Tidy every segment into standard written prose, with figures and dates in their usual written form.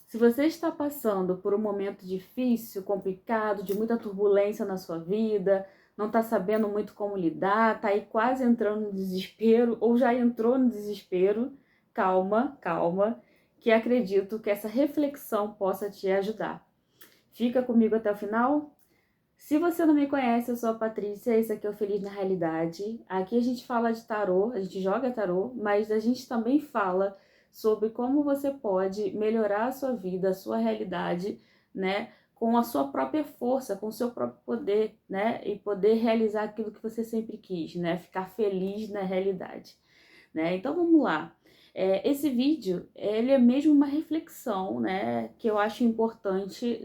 Se você está passando por um momento difícil, complicado, de muita turbulência na sua vida, não está sabendo muito como lidar, está aí quase entrando no desespero ou já entrou no desespero, calma, calma, que acredito que essa reflexão possa te ajudar. Fica comigo até o final? Se você não me conhece, eu sou a Patrícia, esse aqui é o Feliz na Realidade. Aqui a gente fala de tarô, a gente joga tarô, mas a gente também fala sobre como você pode melhorar a sua vida, a sua realidade, né? Com a sua própria força, com o seu próprio poder, né? E poder realizar aquilo que você sempre quis, né? Ficar feliz na realidade, né? Então vamos lá. Esse vídeo, ele é mesmo uma reflexão, né? Que eu acho importante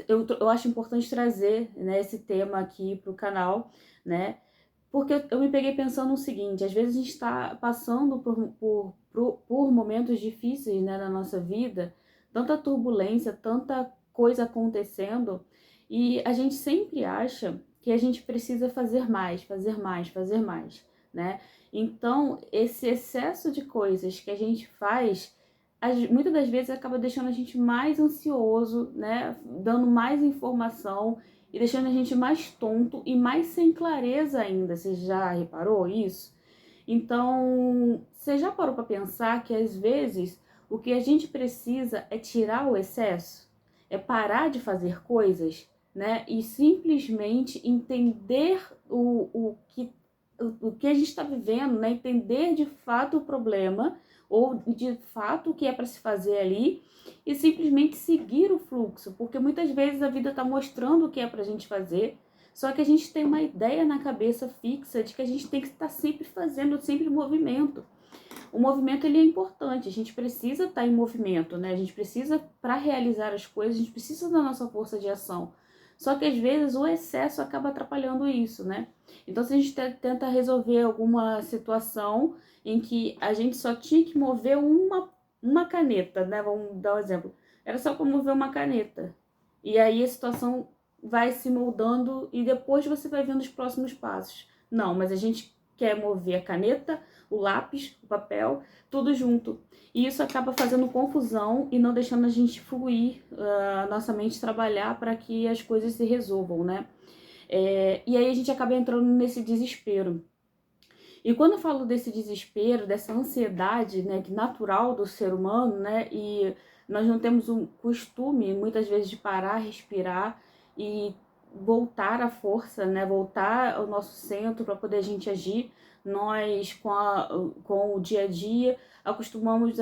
eu acho importante trazer, né, esse tema aqui para o canal, né? Porque eu me peguei pensando no seguinte, às vezes a gente está passando por momentos difíceis, né, na nossa vida, tanta turbulência, tanta coisa acontecendo, e a gente sempre acha que a gente precisa fazer mais, fazer mais, fazer mais, né? Então, esse excesso de coisas que a gente faz muitas das vezes acaba deixando a gente mais ansioso, né? Dando mais informação e deixando a gente mais tonto e mais sem clareza ainda. Você já reparou isso? Então, você já parou para pensar que às vezes o que a gente precisa é tirar o excesso? É parar de fazer coisas, né? E simplesmente entender o que a gente está vivendo, né? Entender de fato o problema ou de fato o que é para se fazer ali e simplesmente seguir o fluxo, porque muitas vezes a vida está mostrando o que é para a gente fazer, só que a gente tem uma ideia na cabeça fixa de que a gente tem que estar sempre fazendo, sempre movimento. O movimento ele é importante, a gente precisa estar em movimento, né? A gente precisa, para realizar as coisas, a gente precisa da nossa força de ação. Só que às vezes o excesso acaba atrapalhando isso, né? Então, se a gente tenta resolver alguma situação em que a gente só tinha que mover uma caneta, né? Vamos dar um exemplo. Era só para mover uma caneta. E aí a situação vai se moldando e depois você vai vendo os próximos passos. Não, mas a gente quer mover a caneta, o lápis, o papel, tudo junto. E isso acaba fazendo confusão e não deixando a gente fluir, a nossa mente trabalhar para que as coisas se resolvam, né? E aí a gente acaba entrando nesse desespero. E quando eu falo desse desespero, dessa ansiedade, né, que natural do ser humano, né, e nós não temos um costume, muitas vezes, de parar, respirar e voltar à força, né, voltar ao nosso centro para poder a gente agir, nós, com o dia a dia, acostumamos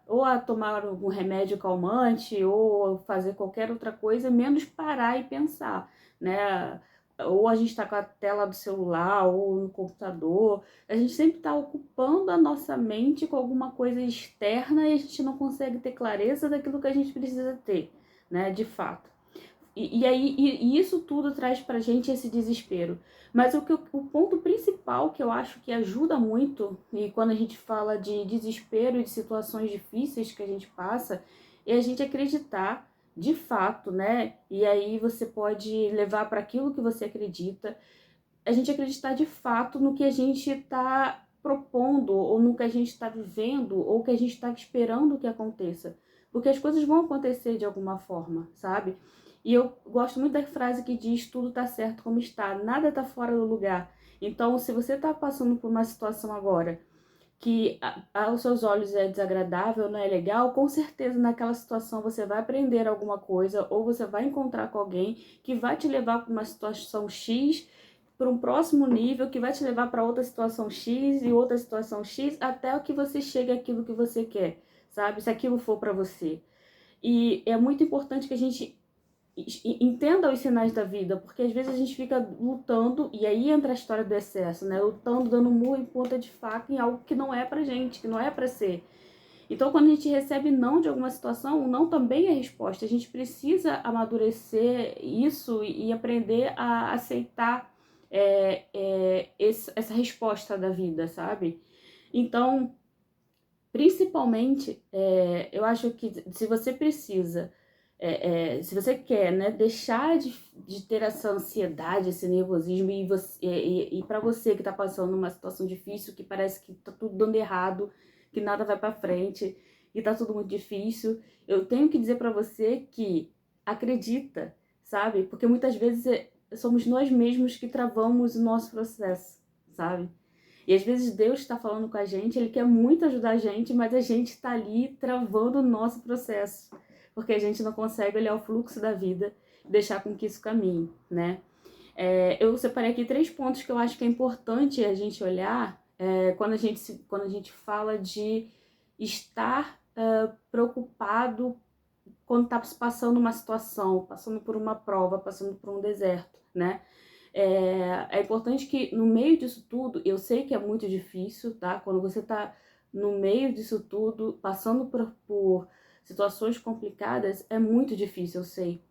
ou a tomar algum remédio calmante ou fazer qualquer outra coisa, menos parar e pensar, né? Ou a gente está com a tela do celular ou no computador, a gente sempre está ocupando a nossa mente com alguma coisa externa e a gente não consegue ter clareza daquilo que a gente precisa ter, né, de fato. E isso tudo traz pra gente esse desespero. Mas o ponto principal que eu acho que ajuda muito, e quando a gente fala de desespero e de situações difíceis que a gente passa, é a gente acreditar de fato, né? E aí você pode levar para aquilo que você acredita, a gente acreditar de fato no que a gente está propondo, ou no que a gente está vivendo, ou que a gente está esperando que aconteça. Porque as coisas vão acontecer de alguma forma, sabe? E eu gosto muito da frase que diz: tudo está certo como está, nada está fora do lugar. Então, se você está passando por uma situação agora que aos seus olhos é desagradável, não é legal, com certeza naquela situação você vai aprender alguma coisa ou você vai encontrar com alguém que vai te levar para uma situação X, para um próximo nível, que vai te levar para outra situação X e outra situação X, até que você chegue àquilo que você quer, sabe? Se aquilo for para você. E é muito importante que a gente entenda os sinais da vida, porque às vezes a gente fica lutando, e aí entra a história do excesso, né? Lutando, dando murro em ponta de faca em algo que não é pra gente, que não é pra ser. Então, quando a gente recebe não de alguma situação, o não também é resposta. A gente precisa amadurecer isso e aprender a aceitar essa resposta da vida, sabe? Então, principalmente, eu acho que se você precisa, se você quer, né, deixar de ter essa ansiedade, esse nervosismo, e para você que está passando uma situação difícil, que parece que está tudo dando errado, que nada vai para frente, e tá tudo muito difícil, eu tenho que dizer para você que acredita, sabe? Porque muitas vezes somos nós mesmos que travamos o nosso processo, sabe? E às vezes Deus está falando com a gente, Ele quer muito ajudar a gente, mas a gente está ali travando o nosso processo, porque a gente não consegue olhar o fluxo da vida e deixar com que isso caminhe, né? Eu separei aqui 3 pontos que eu acho que é importante a gente olhar quando a gente fala de estar preocupado quando está passando uma situação, passando por uma prova, passando por um deserto, né? É importante que no meio disso tudo, eu sei que é muito difícil, tá? Quando você tá no meio disso tudo, passando por situações complicadas, é muito difícil, eu sei.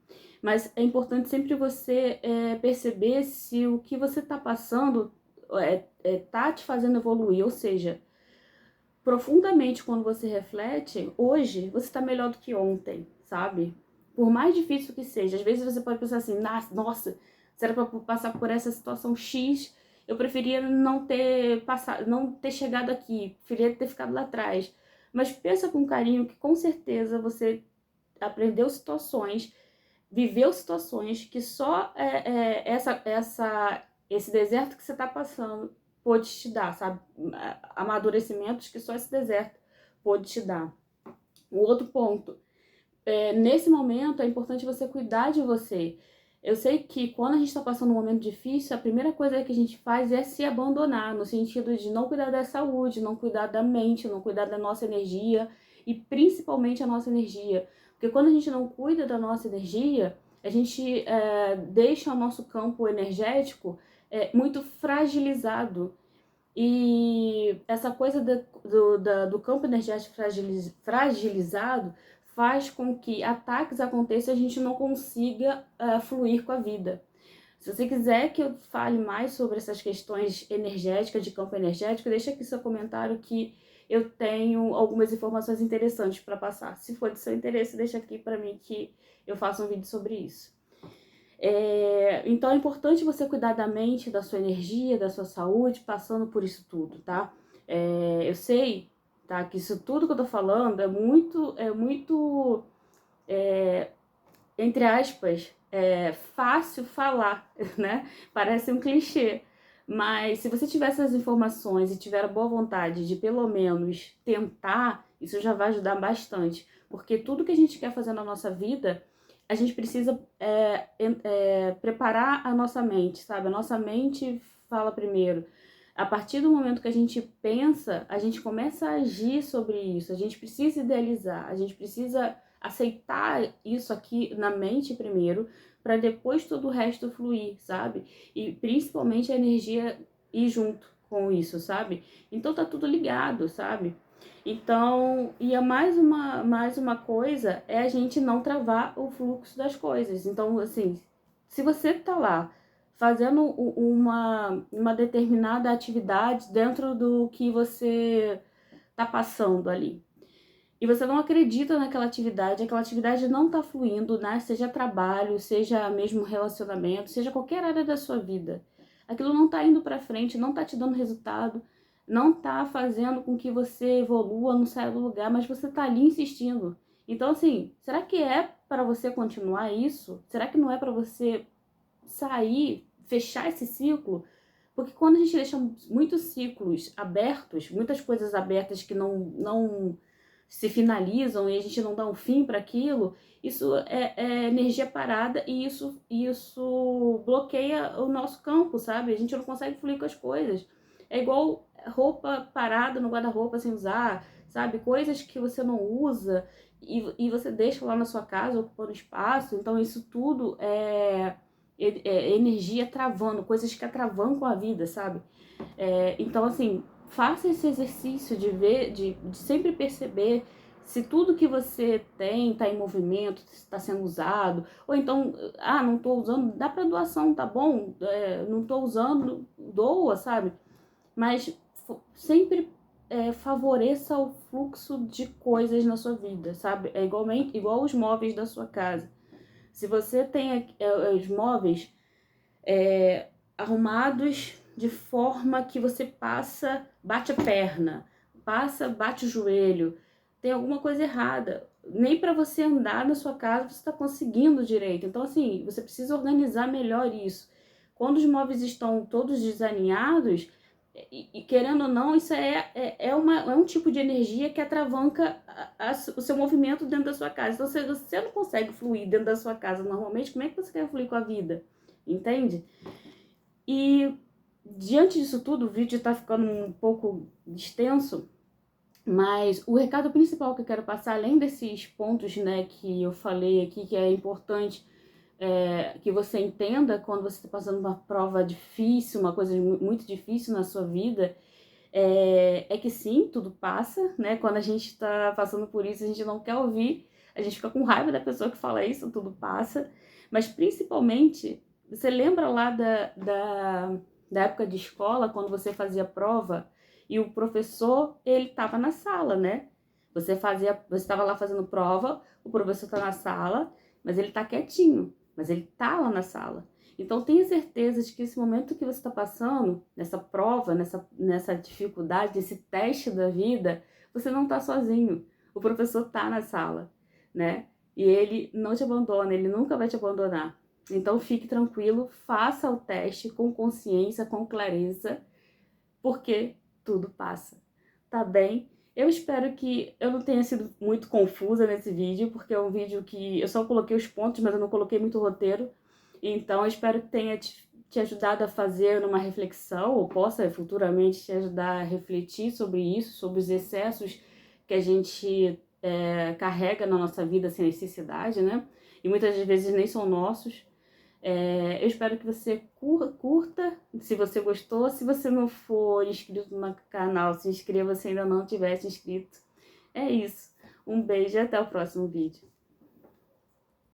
Mas é importante sempre você perceber se o que você tá passando tá te fazendo evoluir, ou seja, profundamente quando você reflete, hoje você tá melhor do que ontem, sabe? Por mais difícil que seja, às vezes você pode pensar assim, nossa, se era pra passar por essa situação X, eu preferia não ter passado, não ter chegado aqui, preferia ter ficado lá atrás. Mas pensa com carinho que com certeza você aprendeu situações, viveu situações que só esse deserto que você está passando pôde te dar, sabe? Amadurecimentos que só esse deserto pôde te dar. O outro ponto, nesse momento é importante você cuidar de você. Eu sei que quando a gente está passando um momento difícil, a primeira coisa que a gente faz é se abandonar, no sentido de não cuidar da saúde, não cuidar da mente, não cuidar da nossa energia e principalmente a nossa energia. Porque quando a gente não cuida da nossa energia, a gente deixa o nosso campo energético muito fragilizado. E essa coisa do campo energético fragilizado faz com que ataques aconteçam e a gente não consiga fluir com a vida. Se você quiser que eu fale mais sobre essas questões energéticas, de campo energético, deixa aqui seu comentário que eu tenho algumas informações interessantes para passar. Se for de seu interesse, deixa aqui para mim que eu faço um vídeo sobre isso. Então é importante você cuidar da mente, da sua energia, da sua saúde, passando por isso tudo, tá? Eu sei, tá, que isso tudo que eu tô falando é muito, entre aspas, fácil falar, né? Parece um clichê. Mas se você tiver essas informações e tiver a boa vontade de pelo menos tentar, isso já vai ajudar bastante. Porque tudo que a gente quer fazer na nossa vida, a gente precisa preparar a nossa mente, sabe? A nossa mente fala primeiro. A partir do momento que a gente pensa, a gente começa a agir sobre isso. A gente precisa idealizar, a gente precisa aceitar isso aqui na mente primeiro, para depois todo o resto fluir, sabe? E principalmente a energia ir junto com isso, sabe? Então tá tudo ligado, sabe? Então, e mais uma coisa é a gente não travar o fluxo das coisas. Então, assim, se você tá lá fazendo uma determinada atividade dentro do que você tá passando ali, e você não acredita naquela atividade não tá fluindo, né? Seja trabalho, seja mesmo relacionamento, seja qualquer área da sua vida. Aquilo não tá indo pra frente, não tá te dando resultado, não tá fazendo com que você evolua, não saia do lugar, mas você tá ali insistindo. Então, assim, será que é para você continuar isso? Será que não é para você sair, fechar esse ciclo? Porque quando a gente deixa muitos ciclos abertos, muitas coisas abertas que não se finalizam e a gente não dá um fim para aquilo, isso é energia parada e isso bloqueia o nosso campo, sabe? A gente não consegue fluir com as coisas. É igual roupa parada no guarda-roupa sem usar, sabe? Coisas que você não usa e você deixa lá na sua casa ocupando espaço. Então isso tudo é energia travando, coisas que atravancam a vida, sabe? Então, assim, faça esse exercício de ver, de sempre perceber se tudo que você tem está em movimento, está sendo usado, ou então, não estou usando, dá para doação, tá bom? Não estou usando, doa, sabe? Mas sempre favoreça o fluxo de coisas na sua vida, sabe? É igual os móveis da sua casa. Se você tem os móveis arrumados de forma que você passa, bate a perna, bate o joelho, tem alguma coisa errada. Nem para você andar na sua casa você está conseguindo direito. Então, assim, você precisa organizar melhor isso. Quando os móveis estão todos desalinhados, querendo ou não, isso é um tipo de energia que atravanca o seu movimento dentro da sua casa. Então, se você não consegue fluir dentro da sua casa normalmente, como é que você quer fluir com a vida? Entende? E diante disso tudo, o vídeo está ficando um pouco extenso, mas o recado principal que eu quero passar, além desses pontos, né, que eu falei aqui, que é importante que você entenda quando você está passando uma prova difícil, uma coisa muito difícil na sua vida, é que sim, tudo passa, né? Quando a gente está passando por isso, a gente não quer ouvir, a gente fica com raiva da pessoa que fala isso, tudo passa, mas principalmente, você lembra lá da época de escola, quando você fazia prova e o professor, ele estava na sala, né? Você estava lá fazendo prova, o professor está na sala, mas ele está quietinho, mas ele tá lá na sala. Então tenha certeza de que esse momento que você está passando, nessa prova, nessa dificuldade, nesse teste da vida, você não está sozinho. O professor tá na sala, né? E ele não te abandona, ele nunca vai te abandonar. Então fique tranquilo, faça o teste com consciência, com clareza, porque tudo passa, tá bem? Eu espero que eu não tenha sido muito confusa nesse vídeo, porque é um vídeo que eu só coloquei os pontos, mas eu não coloquei muito roteiro. Então, eu espero que tenha te ajudado a fazer uma reflexão, ou possa futuramente te ajudar a refletir sobre isso, sobre os excessos que a gente carrega na nossa vida sem necessidade, né? E muitas vezes nem são nossos. Eu espero que você curta, se você gostou. Se você não for inscrito no canal, se inscreva se ainda não tiver se inscrito. É isso. Um beijo e até o próximo vídeo.